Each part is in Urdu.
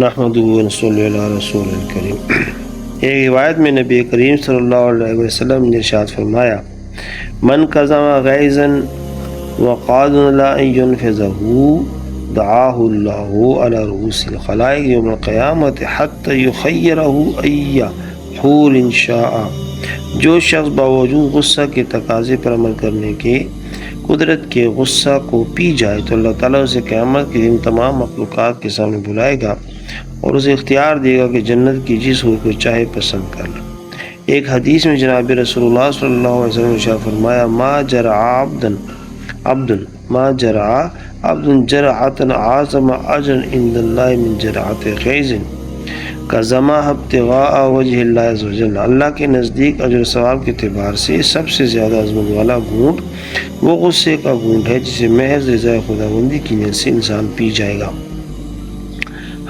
نحمدہ و نصلی علی رسول الکریم۔ ایک روایت میں نبی کریم صلی اللہ علیہ وسلم نے ارشاد فرمایا، من کظم غیظا وقادر لا ينفذه دعاه الله على رؤوس الخلائق یوم القیامت حتی یخیرہ ای حور شاء۔ جو شخص باوجود غصہ کے تقاضے پر عمل کرنے کے قدرت کے غصہ کو پی جائے تو اللہ تعالیٰ اسے قیامت کے دن تمام مخلوقات کے سامنے بلائے گا اور اسے اختیار دے گا کہ جنت کی جس حور کو چاہے پسند کر لے۔ ایک حدیث میں جناب رسول اللہ صلی اللہ علیہ وسلم نے ارشاد فرمایا، ما جرع عبد جرعۃ اعظم اجرا عند اللہ من جرعۃ غیظ کظمها ابتغاء وجہ اللہ عز وجل۔ اللہ کے نزدیک اجر و ثواب کے اعتبار سے سب سے زیادہ عظمت والا گھونٹ وہ غصے کا گھونٹ ہے جسے محض رضا خداوندی کی نیت سے انسان پی جائے گا۔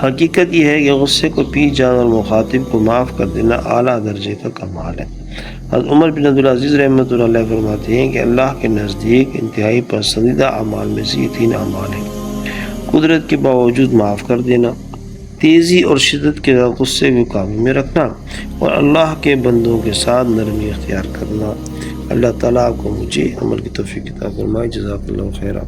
حقیقت یہ ہے کہ غصے کو پی جانا اور مخاطب کو معاف کر دینا اعلیٰ درجے کا کمال ہے۔ حضرت عمر بن عبدالعزیز رحمۃ اللہ علیہ فرماتے ہیں کہ اللہ کے نزدیک انتہائی پسندیدہ اعمال میں سے یہ 3 اعمال ہیں: قدرت کے باوجود معاف کر دینا، تیزی اور شدت کے ساتھ غصے کو قابو میں رکھنا، اور اللہ کے بندوں کے ساتھ نرمی اختیار کرنا۔ اللہ تعالیٰ آپ کو مجھے عمل کی توفیق عطا فرمائے۔ جزاک اللہ خیرا۔